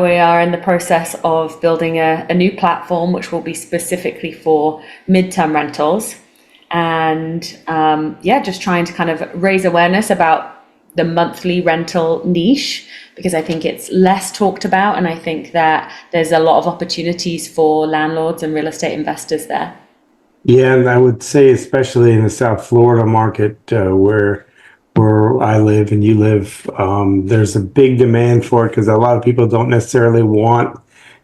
We are in the process of building a new platform which will be specifically for midterm rentals, and just trying to kind of raise awareness about the monthly rental niche, because I think it's less talked about, and I think that there's a lot of opportunities for landlords and real estate investors there. Yeah, and I would say especially in the South Florida market, where I live and you live, there's a big demand for it because a lot of people don't necessarily want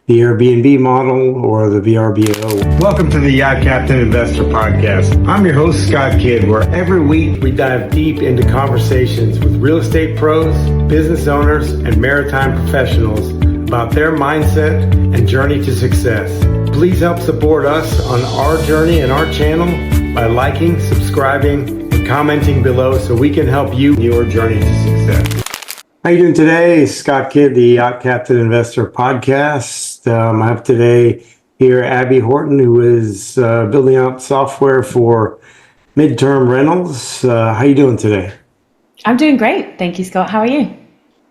the Airbnb model or the VRBO. Welcome to the Yacht Captain Investor Podcast. I'm your host, Scott Kidd, where every week we dive deep into conversations with real estate pros, business owners, and maritime professionals about their mindset and journey to success. Please help support us on our journey and our channel by liking, subscribing, and commenting below so we can help you in your journey to success. How you doing today? Scott Kidd, the Yacht Captain Investor Podcast. I have today here Abby Horton, who is building out software for midterm rentals. How you doing today? I'm doing great. Thank you, Scott. How are you?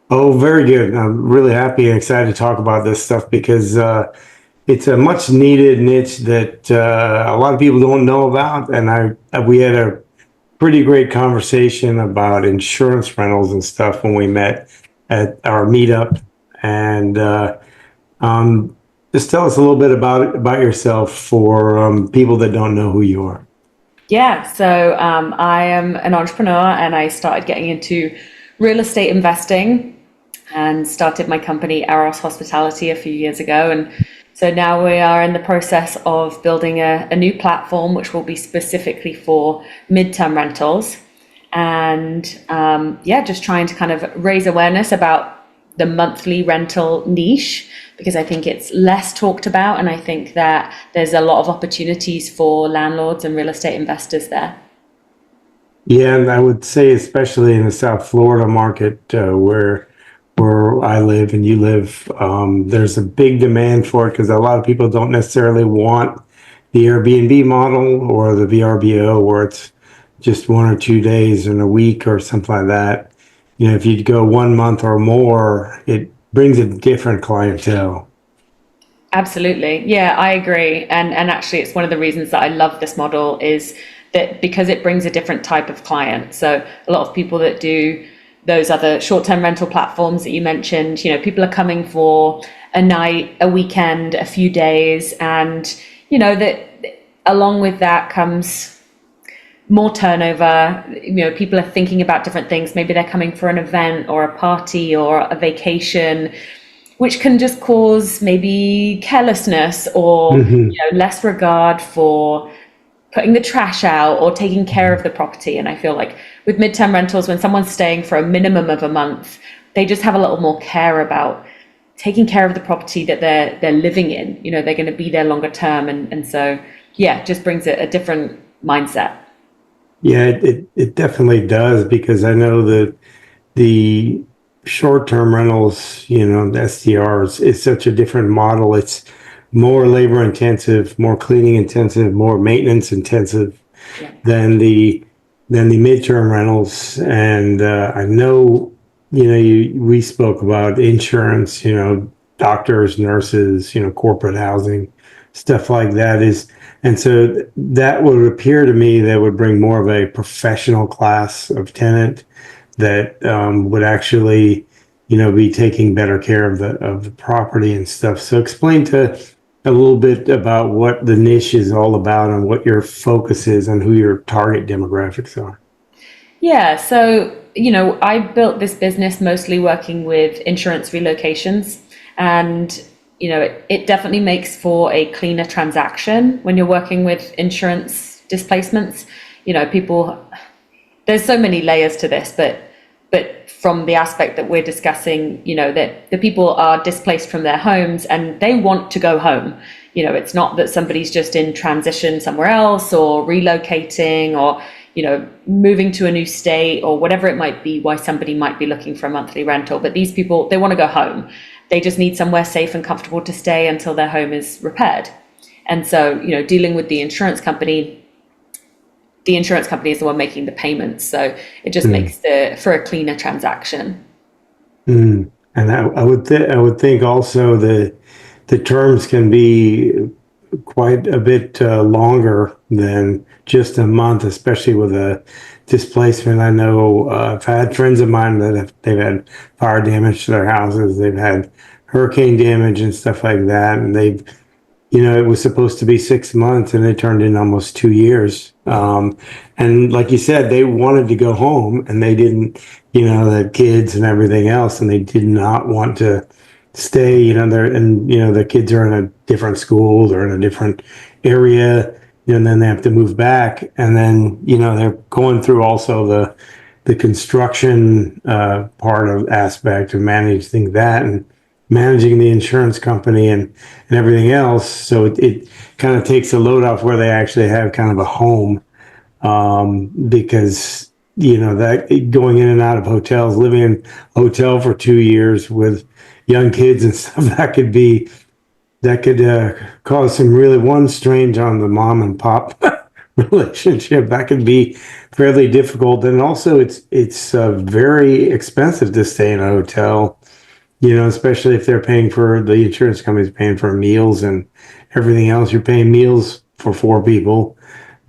Oh, very good. I'm really happy and excited to talk about this stuff because it's a much needed niche that a lot of people don't know about. And we had a pretty great conversation about insurance rentals and stuff when we met at our meetup. And just tell us a little bit about yourself for people that don't know who you are. Yeah, so I am an entrepreneur, and I started getting into real estate investing and started my company Eros Hospitality a few years ago. And so now we are in the process of building a new platform which will be specifically for midterm rentals, and just trying to kind of raise awareness about the monthly rental niche, because I think it's less talked about, and I think that there's a lot of opportunities for landlords and real estate investors there. Yeah, and I would say especially in the South Florida market, where I live and you live, there's a big demand for it because a lot of people don't necessarily want the Airbnb model or the VRBO, where it's just 1 or 2 days in a week or something like that. You know, if you go 1 month or more, it brings a different clientele. Absolutely. Yeah, I agree. And actually, it's one of the reasons that I love this model is that because it brings a different type of client. So a lot of people that do those other short-term rental platforms that you mentioned, you know, people are coming for a night, a weekend, a few days, and you know that along with that comes more turnover. You know, people are thinking about different things. Maybe they're coming for an event or a party or a vacation, which can just cause maybe carelessness or less regard for putting the trash out or taking care of the property. And I feel like with midterm rentals, when someone's staying for a minimum of a month, they just have a little more care about taking care of the property that they're living in. You know, they're going to be there longer term, and so it just brings a different mindset. Yeah, it definitely does, because I know that the short-term rentals, you know, the STRs, is such a different model. It's more labor intensive, more cleaning intensive, more maintenance intensive than the midterm rentals. And I know, you know, we spoke about insurance, you know, doctors, nurses, you know, corporate housing, stuff like that and so that would appear to me that would bring more of a professional class of tenant that would actually, you know, be taking better care of the property and stuff. So explain to a little bit about what the niche is all about and what your focus is and who your target demographics are. Yeah, so, you know, I built this business mostly working with insurance relocations, and, you know, it definitely makes for a cleaner transaction when you're working with insurance displacements. You know, there's so many layers to this, but from the aspect that we're discussing, you know, that the people are displaced from their homes and they want to go home. You know, it's not that somebody's just in transition somewhere else or relocating or, you know, moving to a new state or whatever it might be, why somebody might be looking for a monthly rental. But these people, they want to go home. They just need somewhere safe and comfortable to stay until their home is repaired. And so, you know, dealing with the insurance company is the one making the payments. So it just makes for a cleaner transaction. And I would think also the terms can be quite a bit longer than just a month, especially with a displacement. I know I've had friends of mine that they've had fire damage to their houses, they've had hurricane damage and stuff like that, and they've it was supposed to be 6 months and it turned in almost 2 years. And like you said, they wanted to go home and they didn't, the kids and everything else, and they did not want to stay, there, and, the kids are in a different school, they're in a different area, and then they have to move back. And then, they're going through also the construction part of aspect of managing that and managing the insurance company and everything else. So it kind of takes a load off where they actually have kind of a home, because that going in and out of hotels, living in a hotel for 2 years with young kids and stuff, that could cause some really one strange on the mom and pop relationship. That could be fairly difficult, and also it's very expensive to stay in a hotel, especially if they're paying for the insurance company's paying for meals and everything else. You're paying meals for 4 people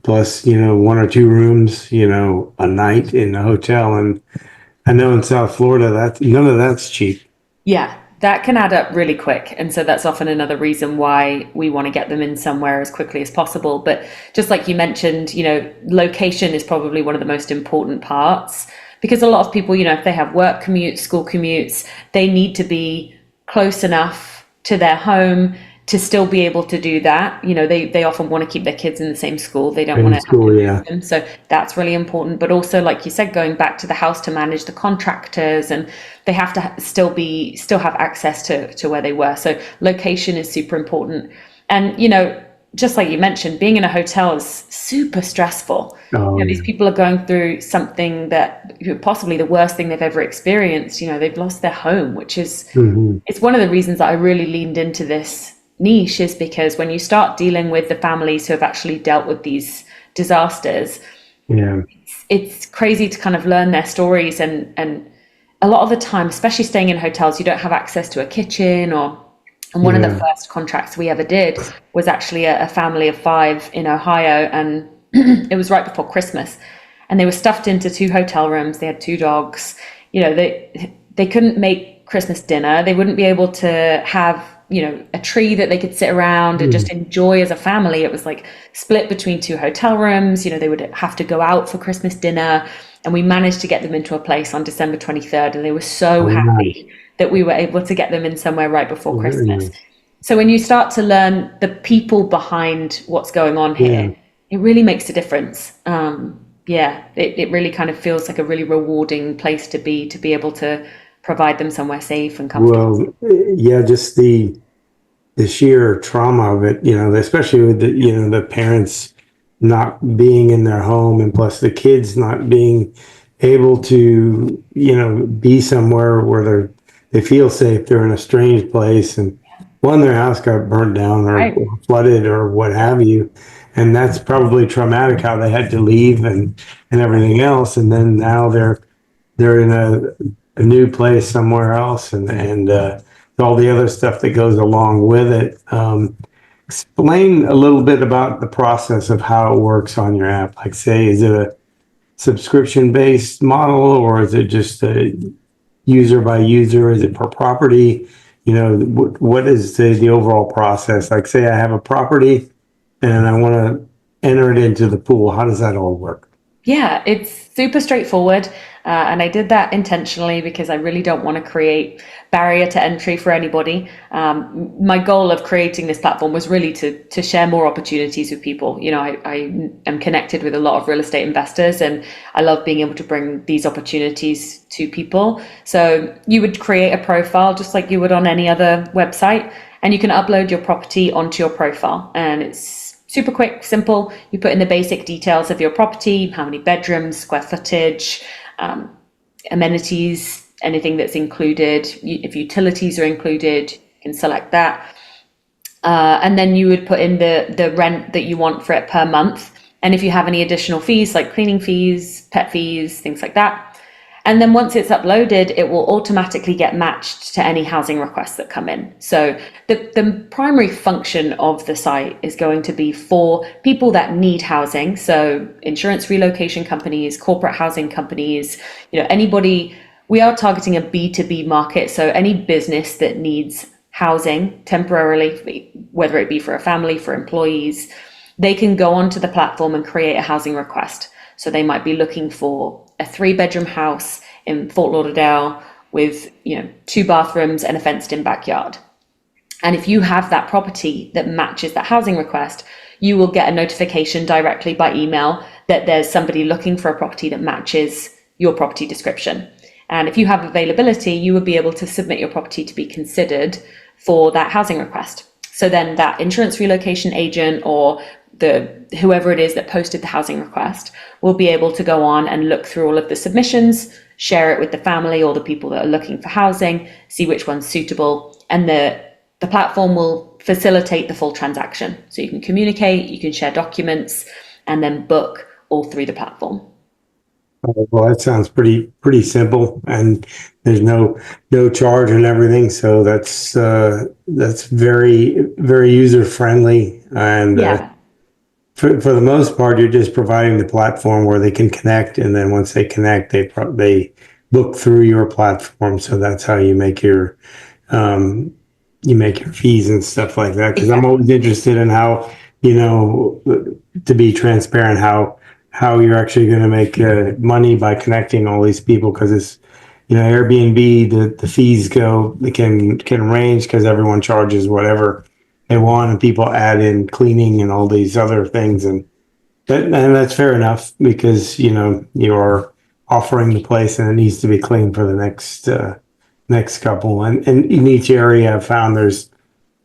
plus, one or two rooms, a night in a hotel. And I know in South Florida, that none of that's cheap. Yeah, that can add up really quick. And so that's often another reason why we want to get them in somewhere as quickly as possible. But just like you mentioned, location is probably one of the most important parts, because a lot of people, if they have work commutes, school commutes, they need to be close enough to their home to still be able to do that. They often want to keep their kids in the same school. They don't In want to have to school, yeah. move them. So that's really important. But also, like you said, going back to the house to manage the contractors, and they have to still have access to where they were. So location is super important. And, just like you mentioned, being in a hotel is super stressful. Oh, These yeah. people are going through something that possibly the worst thing they've ever experienced. They've lost their home, which is, Hmm. it's one of the reasons that I really leaned into this niche, is because when you start dealing with the families who have actually dealt with these disasters, Yeah. it's crazy to kind of learn their stories. And a lot of the time, especially staying in hotels, you don't have access to a kitchen. And one of the Yeah. first contracts we ever did was actually a family of 5 in Ohio, and it was right before Christmas, and they were stuffed into 2 hotel rooms. They had 2 dogs. They couldn't make Christmas dinner. They wouldn't be able to have, a tree that they could sit around and just Mm. enjoy as a family. It was like split between 2 hotel rooms. They would have to go out for Christmas dinner, and we managed to get them into a place on December 23rd, and they were so Oh, nice. happy that we were able to get them in somewhere right before Oh, very Christmas. nice. So when you start to learn the people behind what's going on Yeah. here, it really makes a difference. Yeah, it really kind of feels like a really rewarding place to be able to provide them somewhere safe and comfortable. Well, yeah, just the sheer trauma of it, especially with the parents not being in their home, and plus the kids not being able to, be somewhere where they feel safe. They're in a strange place, and one, their house got burnt down Right. or flooded or what have you. And that's probably traumatic how they had to leave and everything else. And then now they're in a new place somewhere else, and all the other stuff that goes along with it. Explain a little bit about the process of how it works on your app. Like, say, is it a subscription based model, or is it just a user by user? Is it per property? What is the overall process? Like, say I have a property and I want to enter it into the pool. How does that all work? Yeah, it's super straightforward. And I did that intentionally because I really don't want to create barrier to entry for anybody. My goal of creating this platform was really to share more opportunities with people. I am connected with a lot of real estate investors, and I love being able to bring these opportunities to people. So you would create a profile just like you would on any other website, and you can upload your property onto your profile. And it's super quick, simple. You put in the basic details of your property, how many bedrooms, square footage, amenities, anything that's included. If utilities are included, you can select that. And then you would put in the rent that you want for it per month. And if you have any additional fees like cleaning fees, pet fees, things like that. And then once it's uploaded, it will automatically get matched to any housing requests that come in. So the primary function of the site is going to be for people that need housing. So insurance relocation companies, corporate housing companies, anybody. We are targeting a B2B market. So any business that needs housing temporarily, whether it be for a family, for employees, they can go onto the platform and create a housing request. So they might be looking for a 3-bedroom house in Fort Lauderdale with, 2 bathrooms and a fenced in backyard. And if you have that property that matches that housing request, you will get a notification directly by email that there's somebody looking for a property that matches your property description. And if you have availability, you would be able to submit your property to be considered for that housing request. So then that insurance relocation agent or whoever it is that posted the housing request will be able to go on and look through all of the submissions, share it with the family or the people that are looking for housing, see which one's suitable, and the platform will facilitate the full transaction. So you can communicate, you can share documents, and then book all through the platform. Well, that sounds pretty simple, and there's no charge and everything. So that's very, very user friendly. And Yeah. For the most part, you're just providing the platform where they can connect, and then once they connect, they book through your platform. So that's how you make your fees and stuff like that. Because I'm always interested in how, to be transparent, how you're actually going to make money by connecting all these people. Because it's, Airbnb, the fees can range because everyone charges whatever they want, and people add in cleaning and all these other things, and that's fair enough because you're offering the place and it needs to be clean for the next couple, and in each area I've found there's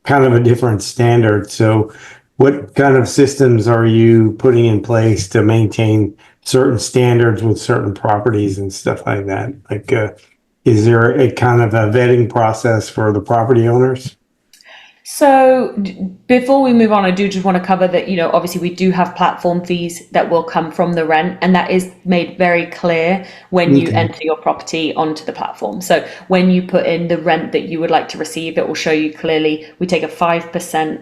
kind of a different standard. So what kind of systems are you putting in place to maintain certain standards with certain properties and stuff like that? Like, is there a kind of a vetting process for the property owners? So before we move on, I do just want to cover that, obviously we do have platform fees that will come from the rent, and that is made very clear when you enter your property onto the platform. So when you put in the rent that you would like to receive, it will show you clearly. We take a 5%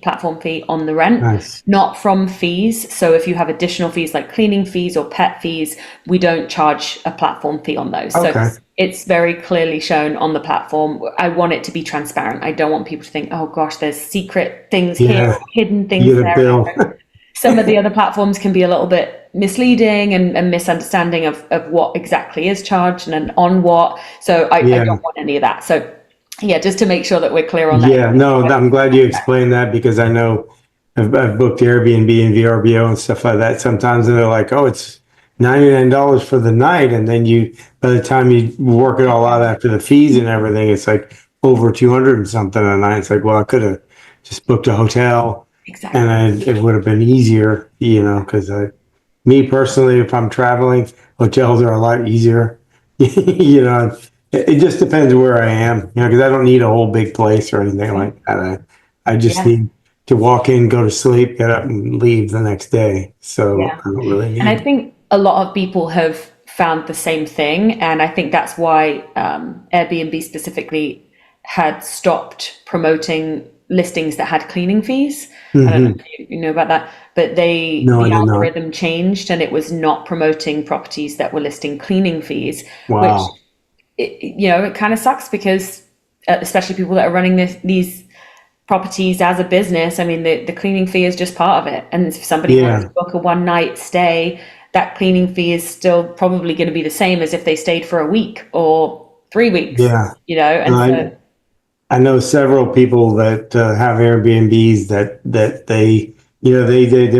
platform fee on the rent, Nice. not from fees. So if you have additional fees like cleaning fees or pet fees, we don't charge a platform fee on those. Okay. So it's very clearly shown on the platform. I want it to be transparent. I don't want people to think, oh gosh, there's secret things here, or hidden things You get a there. bill. Some of the other platforms can be a little bit misleading and misunderstanding of what exactly is charged and on what. So I don't want any of that. So yeah, just to make sure that we're clear on that. Yeah, no, I'm glad you explained that because I know I've booked Airbnb and VRBO and stuff like that sometimes, and they're like, oh, it's $99 for the night. And then by the time you work it all out after the fees and everything, it's like over 200 and something a night. It's like, well, I could have just booked a hotel. Exactly. And it would have been easier, because me personally, if I'm traveling, hotels are a lot easier. It just depends where I am, because I don't need a whole big place or anything like that. I just need to walk in, go to sleep, get up and leave the next day. So I don't really need. And I think a lot of people have found the same thing. And I think that's why Airbnb specifically had stopped promoting listings that had cleaning fees. I don't know if you know about that, but the algorithm changed and it was not promoting properties that were listing cleaning fees, Wow. which it kind of sucks because especially people that are running these properties as a business, I mean, the cleaning fee is just part of it. And if somebody wants to book a one night stay, that cleaning fee is still probably going to be the same as if they stayed for a week or 3 weeks. Yeah. And I know several people that have Airbnbs that they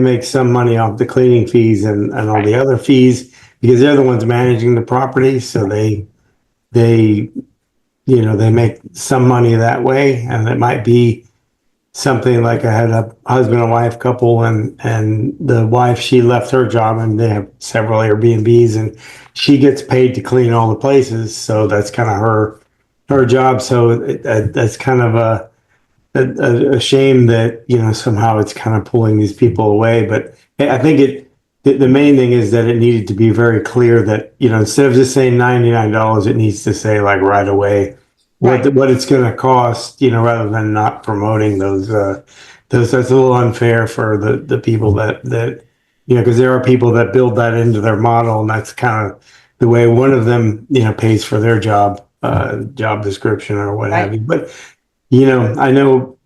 make some money off the cleaning fees and all the other fees because they're the ones managing the property. So they make some money that way, and it might be something like I had a husband and wife couple, and the wife, she left her job and they have several Airbnbs, and she gets paid to clean all the places. So that's kind of her job. So that's kind of a shame that somehow it's kind of pulling these people away. But I think the main thing is that it needed to be very clear that, instead of just saying $99, it needs to say like right away Right. what it's going to cost, rather than not promoting those. That's a little unfair for the people that, because there are people that build that into their model, and that's kind of the way one of them, pays for their job description or what have Right. you. But, I know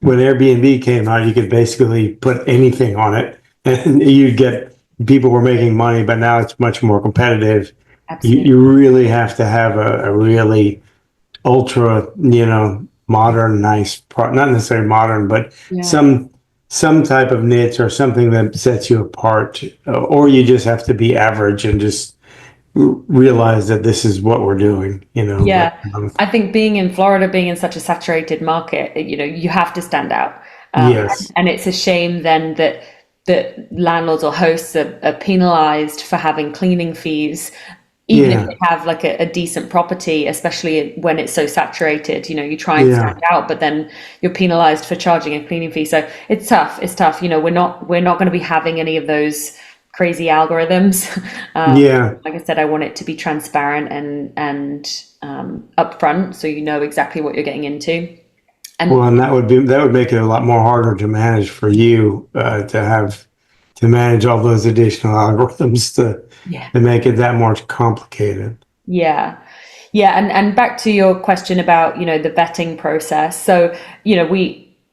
when Airbnb came out, you could basically put anything on it and you'd get people were making money, but now it's much more competitive. You Absolutely. really have to have a really ultra, modern, nice, not necessarily modern, but Yeah. some type of niche or something that sets you apart, or you just have to be average and just realize that this is what we're doing, but Yeah, I think being in Florida, being in such a saturated market, you have to stand out. yes, And it's a shame then that landlords or hosts are penalized for having cleaning fees, even if yeah, they have like a decent property, especially when it's so saturated. You try and stand yeah, out, but then you're penalized for charging a cleaning fee. So it's tough. It's tough. We're not going to be having any of those crazy algorithms. yeah. Like I said, I want it to be transparent and upfront, so you know exactly what you're getting into. Well, And and that would make it a lot more harder to manage for you, to manage all those additional algorithms yeah, to make it that more complicated. yeah, yeah, and back to your question about the vetting process. So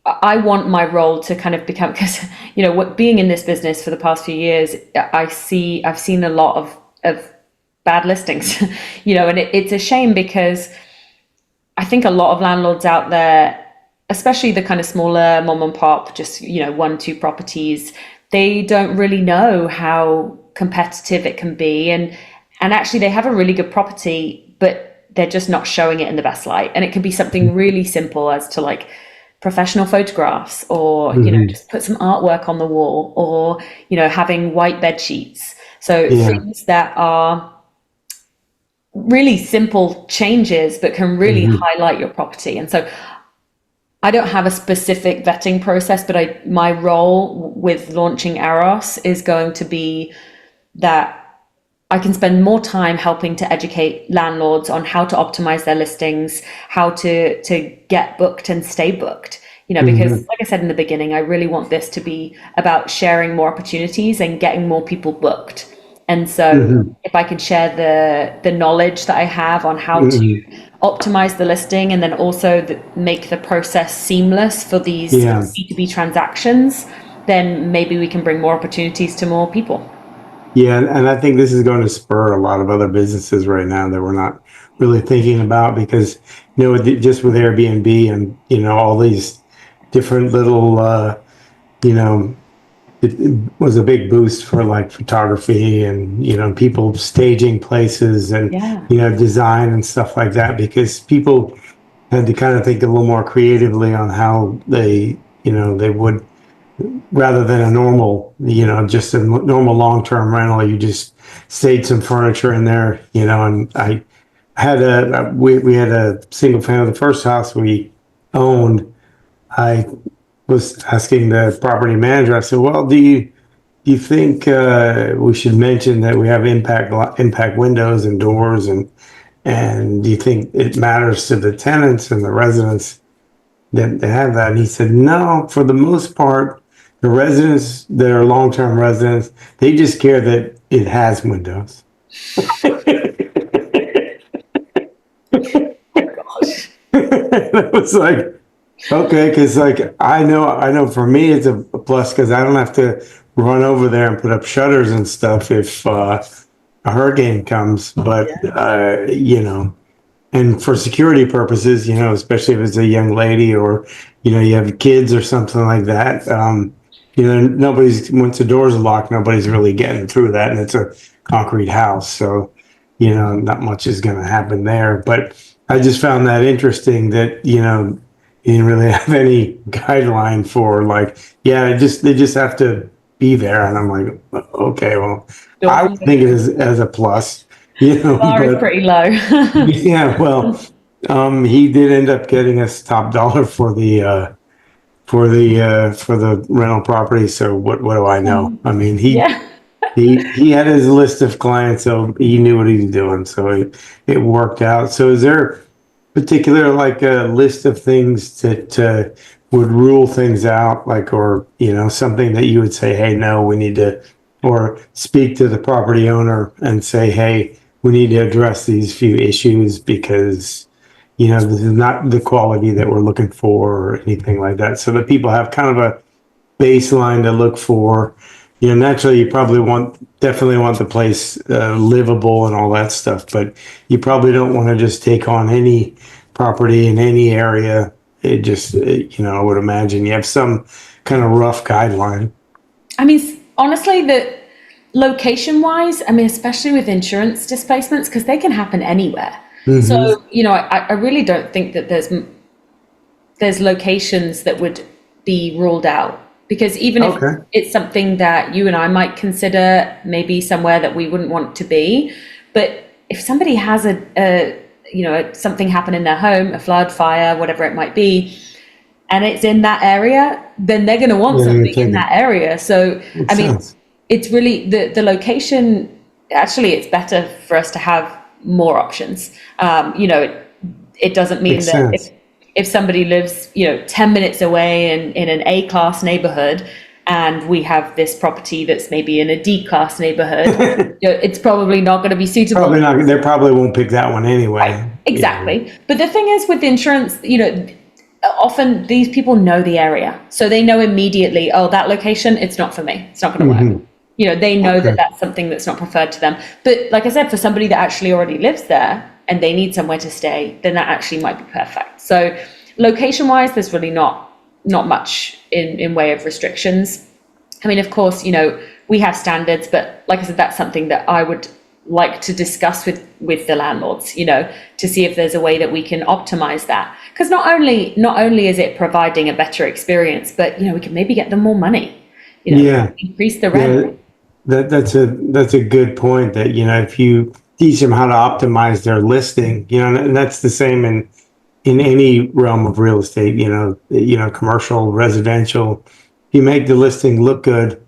I want my role to kind of become, because what being in this business for the past few years, I've seen a lot of bad listings, and it's a shame because I think a lot of landlords out there, especially the kind of smaller mom and pop, just, one, two properties, they don't really know how competitive it can be. And actually they have a really good property, but they're just not showing it in the best light. And it can be something really simple as to like professional photographs or, Hmm. just put some artwork on the wall or, having white bed sheets. So Yeah. things that are really simple changes but can really Hmm. highlight your property. And so I don't have a specific vetting process, but my role with launching Eros is going to be that I can spend more time helping to educate landlords on how to optimize their listings, how to get booked and stay booked. Because Hmm. like I said in the beginning, I really want this to be about sharing more opportunities and getting more people booked. And so Hmm. if I can share the knowledge that I have on how to Hmm. optimize the listing and then also make the process seamless for these Yeah. B2B transactions, then maybe we can bring more opportunities to more people. Yeah. And I think this is going to spur a lot of other businesses right now that we're not really thinking about because, just with Airbnb and, all these different little, you know, it was a big boost for like photography and people staging places and Yeah. design and stuff like that because people had to kind of think a little more creatively on how they would rather than a normal just a normal long-term rental. You just stayed some furniture in there, and I had we had a single family. The first house we owned, I was asking the property manager. I said, well, do you think we should mention that we have impact windows and doors, and do you think it matters to the tenants and the residents that they have that? And he said, no, for the most part, the residents that are long-term residents, they just care that it has windows. Oh gosh. It was like, okay, because like I know for me it's a plus because I don't have to run over there and put up shutters and stuff if a hurricane comes. But and for security purposes, especially if it's a young lady or you have kids or something like that. Nobody's once the doors are locked, nobody's really getting through that, and it's a concrete house, so not much is going to happen there. But I just found that interesting that you didn't really have any guideline for like, yeah, they just have to be there, and I'm like, okay, well, I would think it as a plus, The bar is but pretty low. yeah, well, he did end up getting us top dollar for the rental property. So what do I know? I mean, he Yeah. he had his list of clients, so he knew what he was doing. So it worked out. So is there particular like a list of things that would rule things out, like, or something that you would say, hey, no, we need to, or speak to the property owner and say, hey, we need to address these few issues because this is not the quality that we're looking for or anything like that, so that people have kind of a baseline to look for. Naturally, you probably definitely want the place livable and all that stuff, but you probably don't want to just take on any property in any area. It just, I would imagine you have some kind of rough guideline. I mean, honestly, the location wise, I mean, especially with insurance displacements, because they can happen anywhere. Mm-hmm. So, I really don't think that there's locations that would be ruled out, because even if Okay. it's something that you and I might consider maybe somewhere that we wouldn't want to be, but if somebody has something happen in their home, a flood, fire, whatever it might be, and it's in that area, then they're going to want Yeah, you're something in taking. that area. So, I Makes mean, sense. it's really the location. Actually, it's better for us to have more options. It doesn't mean Makes that if sense. if somebody lives 10 minutes away in an A class neighborhood, and we have this property that's maybe in a D class neighborhood, it's probably not going to be suitable. Probably not. They probably won't pick that one Right, anyway. exactly. But the thing is with insurance, often these people know the area. So they know immediately, oh, that location, it's not for me. It's not going to work. Hmm. They know that Okay. that's something that's not preferred to them. But like I said, for somebody that actually already lives there and they need somewhere to stay, then that actually might be perfect. So location wise, there's really not much in way of restrictions. I mean, of course, we have standards, but like I said, that's something that I would like to discuss with the landlords, to see if there's a way that we can optimize that. Because not only is it providing a better experience, but we can maybe get them more money, Yeah. increase the Yeah. rent. That's a good point, that if you teach them how to optimize their listing, and that's the same in any realm of real estate, commercial, residential. If you make the listing look good,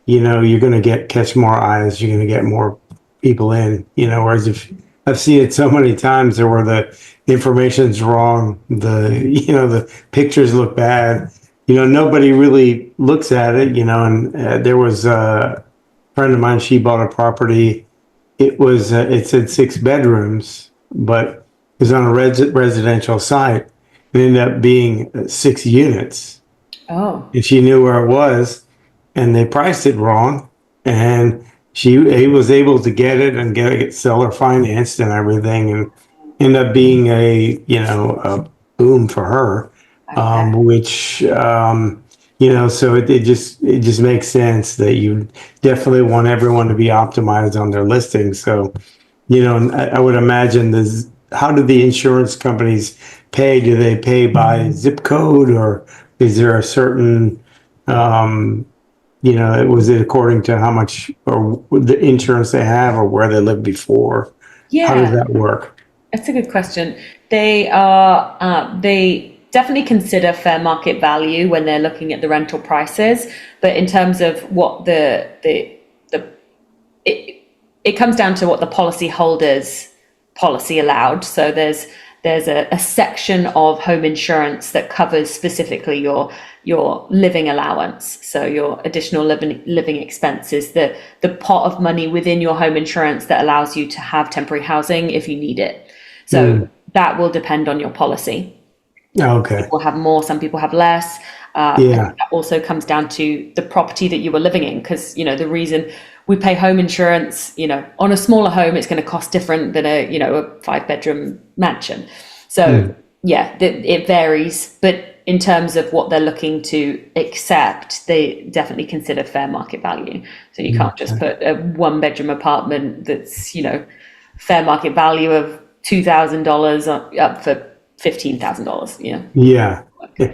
you're going to catch more eyes, you're going to get more people in, whereas if I've seen it so many times there where the information's wrong, the pictures look bad, nobody really looks at it, and there was a friend of mine, she bought a property. It said 6 bedrooms, but it was on a residential site. It ended up being 6 units, Oh, and she knew where it was, and they priced it wrong, and he was able to get it and get it seller financed and everything, and end up being a boom for her, okay. which so it just makes sense that you definitely want everyone to be optimized on their listings. So and I would imagine this. How do the insurance companies pay? Do they pay by zip code, or is there a certain, was it according to how much or the insurance they have or where they lived before? How does Yeah, that work? that's a good question. They definitely consider fair market value when they're looking at the rental prices, but in terms of what it, it comes down to what the policyholders policy allowed. So there's a section of home insurance that covers specifically your living allowance, so your additional living expenses, the pot of money within your home insurance that allows you to have temporary housing if you need it. So Mm, that will depend on your policy. okay. People have more, some people have less. I Yeah. think that also comes down to the property that you were living in, because the reason we pay home insurance, on a smaller home, it's going to cost different than a 5 bedroom mansion. So Mm, yeah, it varies, but in terms of what they're looking to accept, they definitely consider fair market value. So you can't just okay. put a 1 bedroom apartment that's fair market value of $2,000 up for $15,000. Yeah.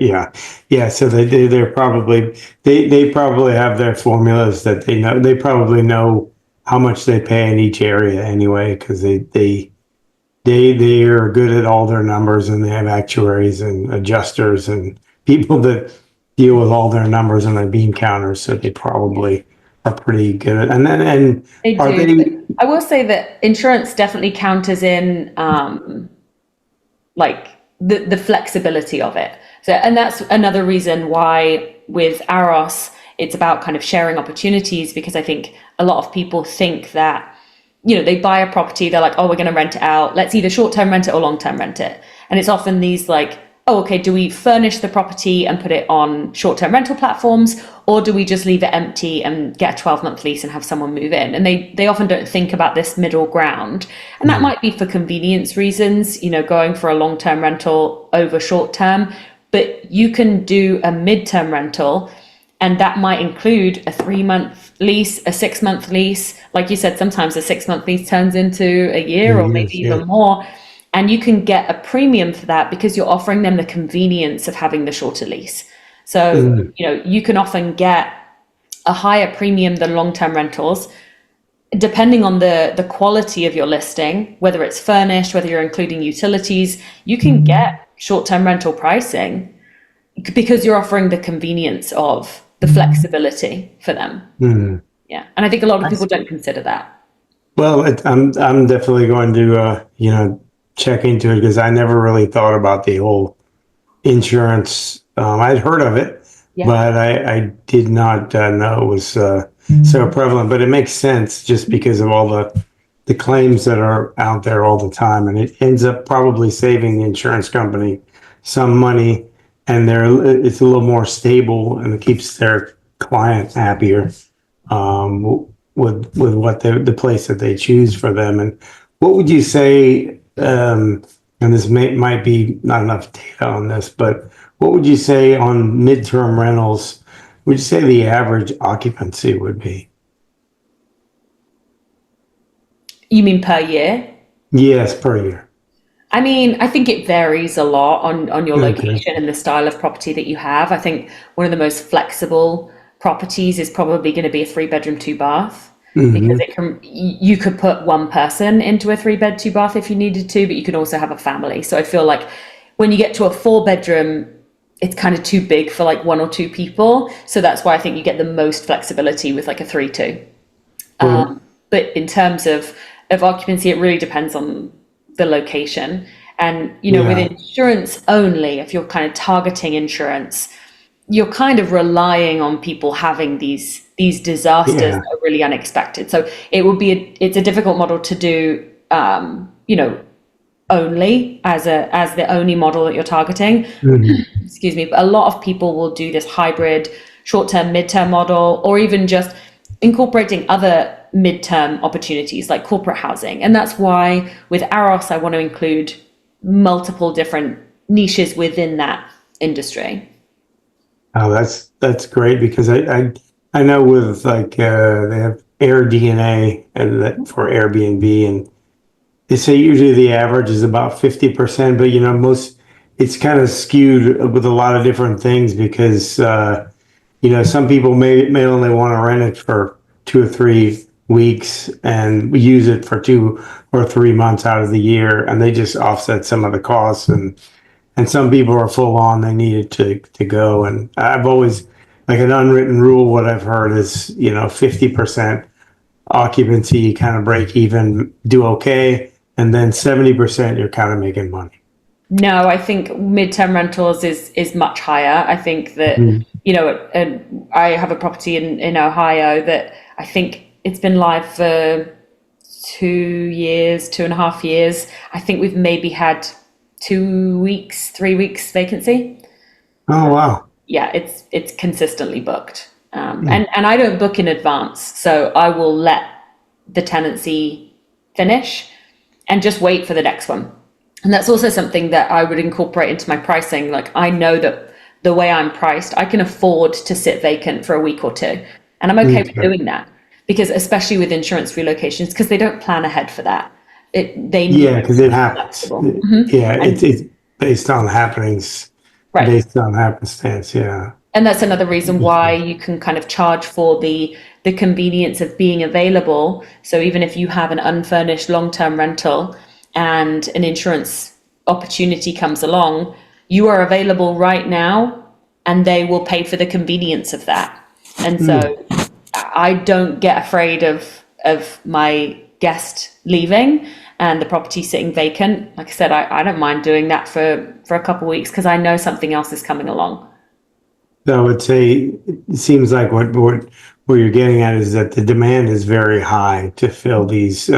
Yeah. Yeah. So they're probably, they probably have their formulas that they know. They probably know how much they pay in each area anyway, because they are good at all their numbers, and they have actuaries and adjusters and people that deal with all their numbers and their bean counters. So they probably are pretty good. And They are do. But they? I will say that insurance definitely counters in like the flexibility of it. So, and that's another reason why with Aros, it's about kind of sharing opportunities, because I think a lot of people think that, they buy a property, they're like, oh, we're going to rent it out. Let's either short-term rent it or long-term rent it. And it's often these like, oh, okay, do we furnish the property and put it on short-term rental platforms, or do we just leave it empty and get a 12-month lease and have someone move in? And they often don't think about this middle ground. And that might be for convenience reasons, going for a long-term rental over short-term, but you can do a midterm rental, and that might include a 3-month lease, a 6-month lease. Like you said, sometimes a 6-month lease turns into a year or maybe Yes, yeah. even more. And you can get a premium for that because you're offering them the convenience of having the shorter lease. So, Mm, you can often get a higher premium than long-term rentals, depending on the quality of your listing, whether it's furnished, whether you're including utilities. You can get short-term rental pricing because you're offering the convenience of the flexibility for them. mm. Yeah. And I think a lot of I people don't consider that. Well, I'm definitely going to check into it because I never really thought about the whole insurance. I'd heard of it, Yeah. but I did not know it was so prevalent. But it makes sense just because of all the claims that are out there all the time, and it ends up probably saving the insurance company some money, and it's a little more stable and it keeps their client happier with what the place that they choose for them. And what would you say? And this might be not enough data on this, but what would you say on midterm rentals? Would you say the average occupancy would be? You mean per year? Yes, per year. I mean, I think it varies a lot on your Okay. location and the style of property that you have. I think one of the most flexible properties is probably going to be a 3-bedroom, 2-bath, because Hmm. you could put one person into a 3-bed, 2-bath if you needed to, but you can also have a family. So I feel like when you get to a 4-bedroom, it's kind of too big for like one or two people. So that's why I think you get the most flexibility with like a 3-2. Well, But in terms of occupancy, it really depends on the location. And, with yeah, insurance only, if you're kind of targeting insurance, you're kind of relying on people having these disasters yeah. that are really unexpected. So it's a difficult model to do, only as the only model that you're targeting. Mhm. Excuse me. But a lot of people will do this hybrid short-term, midterm model, or even just incorporating other midterm opportunities like corporate housing. And that's why with Aros, I want to include multiple different niches within that industry. Oh, that's great because I know with like they have Air DNA and that for Airbnb, and they say usually the average is about 50%, but most it's kind of skewed with a lot of different things because some people may only want to rent it for 2 or 3 weeks and use it for 2 or 3 months out of the year, and they just offset some of the costs. And some people are full on, they need it to go. And I've always, like, an unwritten rule, what I've heard is 50% occupancy, you kind of break even, do okay, and then 70% you're kind of making money. No, I think midterm rentals is much higher. I think that, Mhm. and I have a property in Ohio that I think it's been live for 2 years, 2.5 years. I think we've maybe had 2 weeks, 3 weeks vacancy. Oh, wow. Yeah, it's consistently booked. Mm. And I don't book in advance, so I will let the tenancy finish and just wait for the next one. And that's also something that I would incorporate into my pricing. Like, I know that the way I'm priced, I can afford to sit vacant for a week or two. And I'm okay with Okay. doing that because, especially with insurance relocations, because they don't plan ahead for that. They need Yeah, to because it be happens. flexible. Yeah, And it's based on happenings, right. based on happenstance. Yeah. And that's another reason why you can kind of charge for the convenience of being available. So even if you have an unfurnished long-term rental and an insurance opportunity comes along, you are available right now and they will pay for the convenience of that. And so Mm. I don't get afraid of my guest leaving and the property sitting vacant. Like I said, I don't mind doing that for a couple of weeks because I know something else is coming along. So I would say it seems like what you're getting at is that the demand is very high to fill these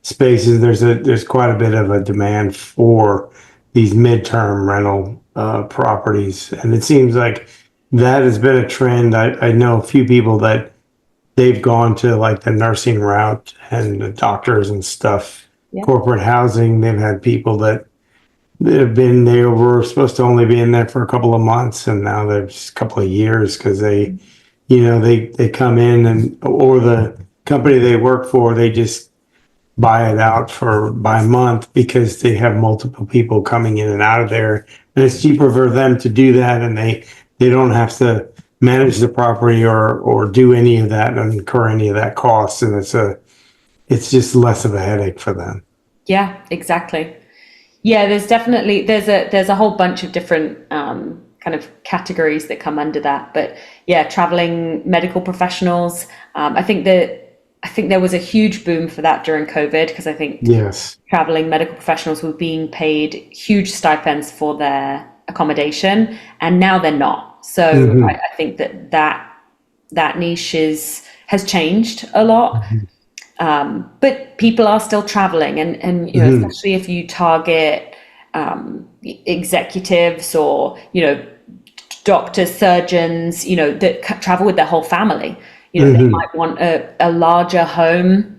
spaces. There's quite a bit of a demand for these midterm rental properties, and it seems like that has been a trend. I know a few people that they've gone to like the nursing route and the doctors and stuff, Yeah. corporate housing. They've had people that have been, they were supposed to only be in there for a couple of months and now they're just a couple of years because they come in and, or the company they work for, they just buy it out for by month because they have multiple people coming in and out of there. And it's cheaper for them to do that and they don't have to manage the property or do any of that and incur any of that cost. And it's just less of a headache for them. Yeah, exactly. Yeah, there's a whole bunch of different kind of categories that come under that. But yeah, traveling medical professionals. I think there was a huge boom for that during COVID because I think Yes. traveling medical professionals were being paid huge stipends for their accommodation, and now they're not. So Hmm. I think that niche has changed a lot. But people are still traveling, and Hmm. especially if you target executives or doctors, surgeons, that travel with their whole family. They Hmm. might want a larger home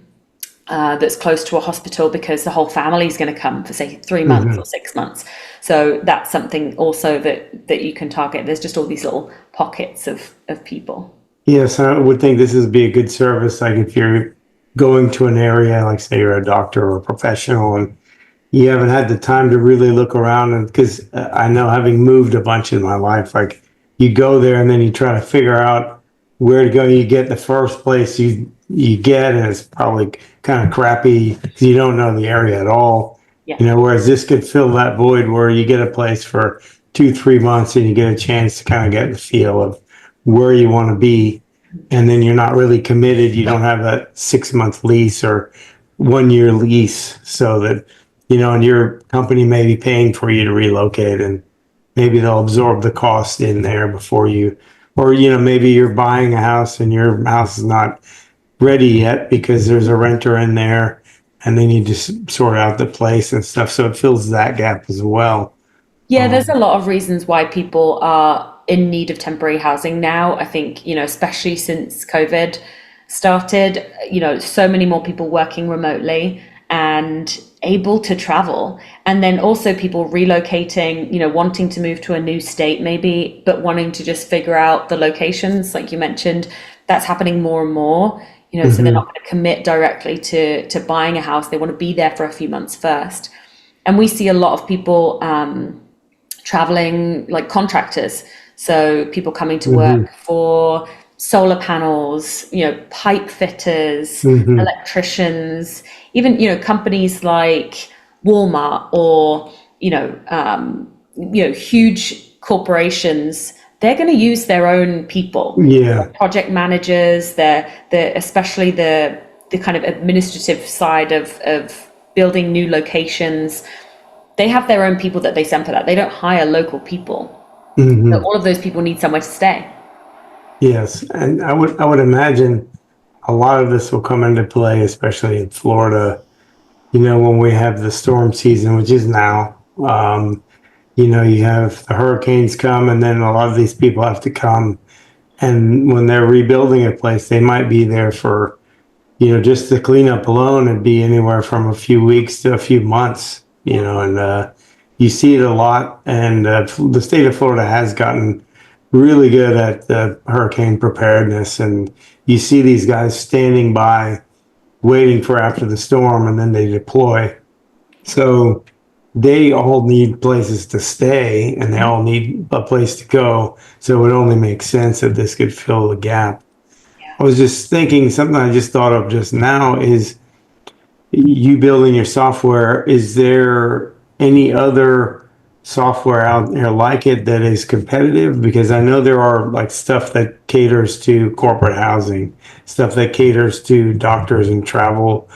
that's close to a hospital because the whole family is going to come for say 3 months Hmm. or 6 months. So that's something also that you can target. There's just all these little pockets of people. Yes, I would think this would be a good service. Like if you're going to an area, like say you're a doctor or a professional, and you haven't had the time to really look around. And because I know having moved a bunch in my life, like you go there and then you try to figure out where to go. You get the first place you get, and it's probably kind of crappy because you don't know the area at all. Yeah. Whereas this could fill that void where you get a place for 2, 3 months and you get a chance to kind of get the feel of where you want to be. And then you're not really committed. You don't have that 6 month lease or 1 year lease so that, and your company may be paying for you to relocate and maybe they'll absorb the cost in there before you, or, maybe you're buying a house and your house is not ready yet because there's a renter in there and they need to sort out the place and stuff. So it fills that gap as well. Yeah, there's a Um, lot of reasons why people are in need of temporary housing now. I think, especially since COVID started, so many more people working remotely and able to travel. And then also people relocating, wanting to move to a new state maybe, but wanting to just figure out the locations, like you mentioned. That's happening more and more. So they're not mhm. going to commit directly to buying a house. They want to be there for a few months first. And we see a lot of people traveling like contractors. So people coming to Mhm. work for solar panels, pipe fitters, Mhm. electricians, even, companies like Walmart or, huge corporations. They're going to use their own people, Yeah. project managers, especially the kind of administrative side of building new locations. They have their own people that they send for that. They don't hire local people. So Mhm. all of those people need somewhere to stay. Yes. And I would imagine a lot of this will come into play, especially in Florida, when we have the storm season, which is now. You have the hurricanes come, and then a lot of these people have to come. And when they're rebuilding a place, they might be there for, just the cleanup alone, it'd be anywhere from a few weeks to a few months, Yeah. and you see it a lot. And the state of Florida has gotten really good at hurricane preparedness. And you see these guys standing by, waiting for after the storm, and then they deploy. So they all need places to stay and they all need a place to go. So it would only make sense that this could fill the gap. I was just thinking something I just thought of just now is you building your software. Is there any other software out there like it that is competitive? Because I know there are like stuff that caters to corporate housing, stuff that caters to doctors and travel,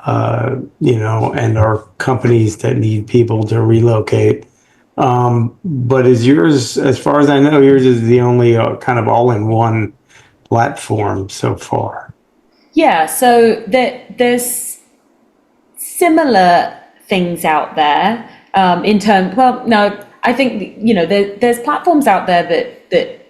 and our companies that need people to relocate. But is yours, as far as I know, yours is the only kind of all-in-one platform so far. Yeah, so there's similar things out there in terms. Well, no, I think there's platforms out there that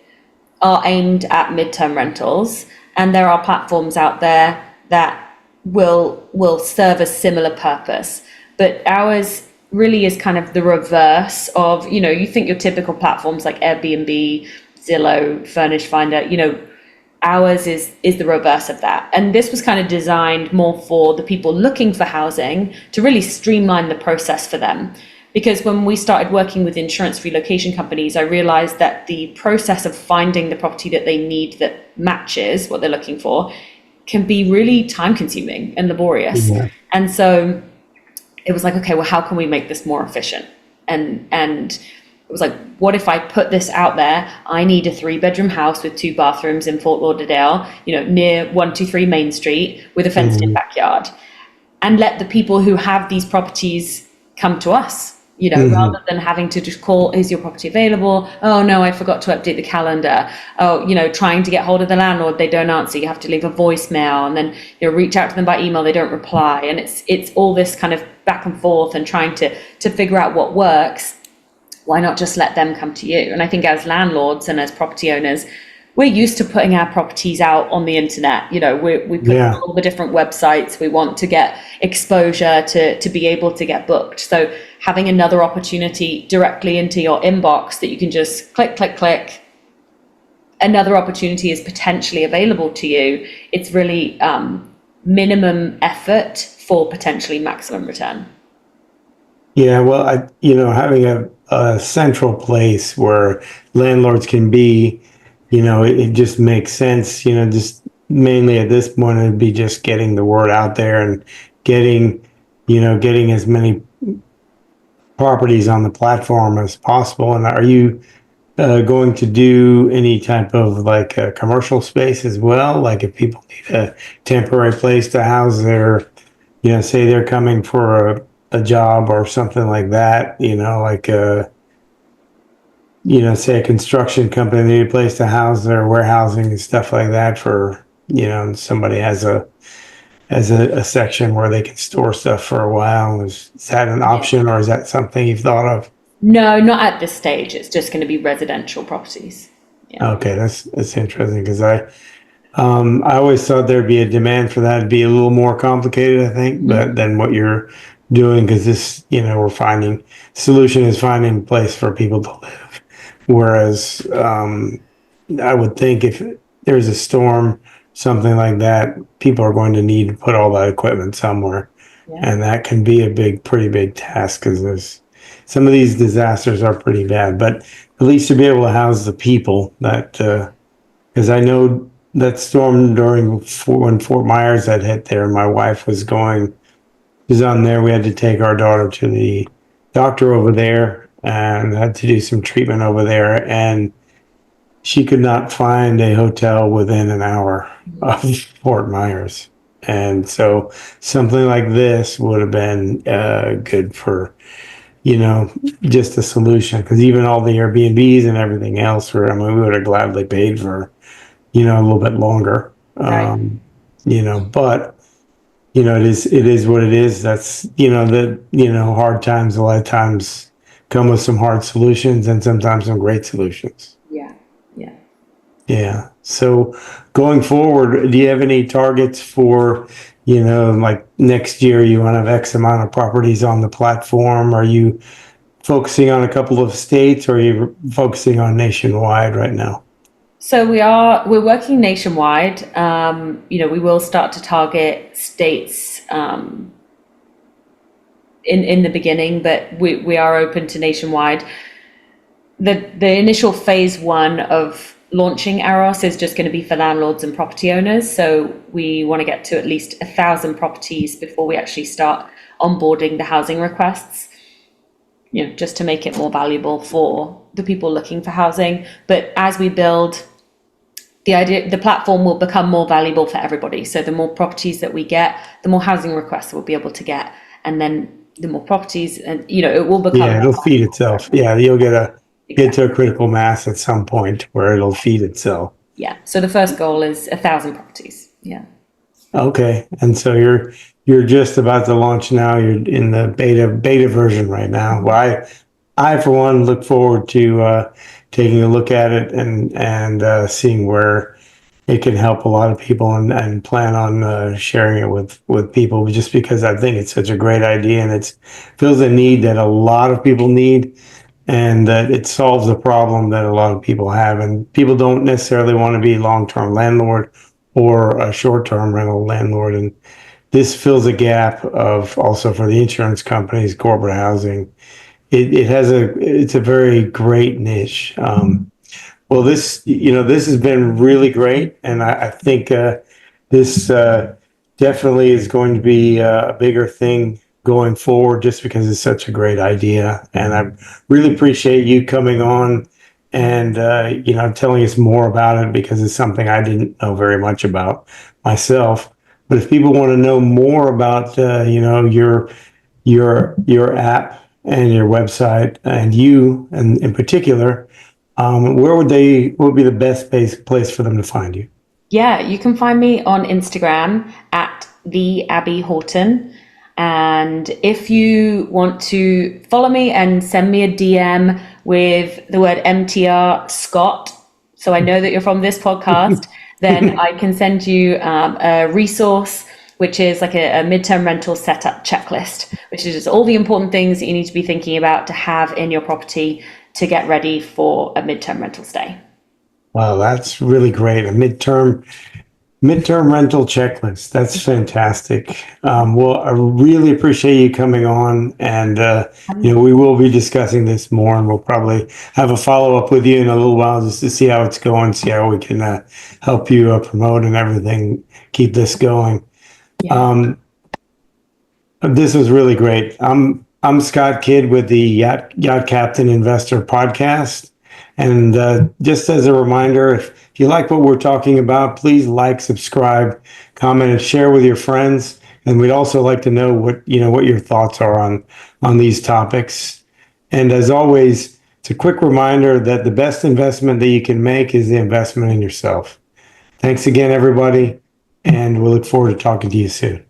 are aimed at midterm rentals, and there are platforms out there that will serve a similar purpose. But ours really is kind of the reverse of, you think your typical platforms like Airbnb, Zillow, Furnish Finder, ours is the reverse of that. And this was kind of designed more for the people looking for housing to really streamline the process for them. Because when we started working with insurance relocation companies, I realized that the process of finding the property that they need that matches what they're looking for can be really time consuming and laborious. Yeah. And so it was like, okay, well, how can we make this more efficient? And it was like, what if I put this out there? I need a 3-bedroom house with 2 bathrooms in Fort Lauderdale, near 123 Main Street with a fenced-in backyard, and let the people who have these properties come to us, rather than having to just call, is your property available? Oh no, I forgot to update the calendar. Oh, trying to get hold of the landlord, they don't answer. You have to leave a voicemail, and then reach out to them by email, they don't reply, and it's all this kind of back and forth and trying to figure out what works. Why not just let them come to you? And I think as landlords and as property owners, we're used to putting our properties out on the internet. We put on all the different websites. We want to get exposure to be able to get booked. So having another opportunity directly into your inbox that you can just click, click, click, another opportunity is potentially available to you. It's really minimum effort for potentially maximum return. Yeah, well, having a central place where landlords can be, it just makes sense, just mainly at this point, it'd be just getting the word out there and getting as many properties on the platform as possible. And are you going to do any type of like a commercial space as well? Like if people need a temporary place to house their, say they're coming for a job or something like that, say a construction company need a place to house their warehousing and stuff like that for, and somebody has a section where they can store stuff for a while. Is that an option, or is that something you've thought of? No, not at this stage. It's just going to be residential properties. Yeah. Okay, that's interesting because I always thought there'd be a demand for that. It'd be a little more complicated, I think, but than what you're doing, because this, we're finding solution is finding a place for people to live. Whereas I would think if there's a storm, something like that, people are going to need to put all that equipment somewhere. Yeah. And that can be pretty big task because there's some of these disasters are pretty bad, but at least to be able to house the people that, because I know that storm when Fort Myers had hit there, my wife was on there. We had to take our daughter to the doctor over there and had to do some treatment over there. And she could not find a hotel within an hour of Fort Myers. And so something like this would have been good for, just a solution. Because even all the Airbnbs and everything else, we would have gladly paid for, a little bit longer. Right. But it is what it is. That's, hard times a lot of times come with some hard solutions and sometimes some great solutions. Yeah. Yeah. Yeah. So going forward, do you have any targets for, like next year you want to have X amount of properties on the platform? Are you focusing on a couple of states, or are you focusing on nationwide right now? So we're working nationwide. We will start to target states in the beginning, but we are open to nationwide. The initial phase 1 of launching Aros is just going to be for landlords and property owners. So we want to get to at least 1,000 properties before we actually start onboarding the housing requests. just to make it more valuable for the people looking for housing. But as we build, the platform will become more valuable for everybody. So the more properties that we get, the more housing requests we'll be able to get, and then the more properties, and it will become Yeah, it'll more feed valuable for itself. everybody. Yeah, you'll get to Exactly. a critical mass at some point where it'll feed itself. Yeah. So the first goal is 1,000 properties. Yeah. Okay, and so you're just about to launch now. You're in the beta version right now. Well, I for one look forward to taking a look at it and seeing where it can help a lot of people and plan on sharing it with people just because I think it's such a great idea and it fills a need that a lot of people need and that it solves a problem that a lot of people have. And people don't necessarily want to be long-term landlord or a short-term rental landlord. And this fills a gap of also for the insurance companies, corporate housing. It's a very great niche. Well, this has been really great, and I think this definitely is going to be a bigger thing going forward, just because it's such a great idea. And I really appreciate you coming on and telling us more about it because it's something I didn't know very much about myself. But if people want to know more about your app and your website and you and in particular, what would be the best place for them to find you? Yeah, you can find me on Instagram at the Abby Horton. And if you want to follow me and send me a DM with the word MTR Scott, so I know that you're from this podcast, then I can send you a resource, which is like a midterm rental setup checklist, which is just all the important things that you need to be thinking about to have in your property to get ready for a midterm rental stay. Wow, that's really great. A midterm rental checklist. That's fantastic. Well, I really appreciate you coming on, and we will be discussing this more, and we'll probably have a follow up with you in a little while just to see how it's going, see how we can help you promote and everything, keep this going. Yeah. This was really great. I'm Scott Kidd with the Yacht Captain Investor Podcast, and just as a reminder, if you like what we're talking about, please like, subscribe, comment, and share with your friends. And we'd also like to know what your thoughts are on these topics. And as always, it's a quick reminder that the best investment that you can make is the investment in yourself. Thanks again, everybody, and we'll look forward to talking to you soon.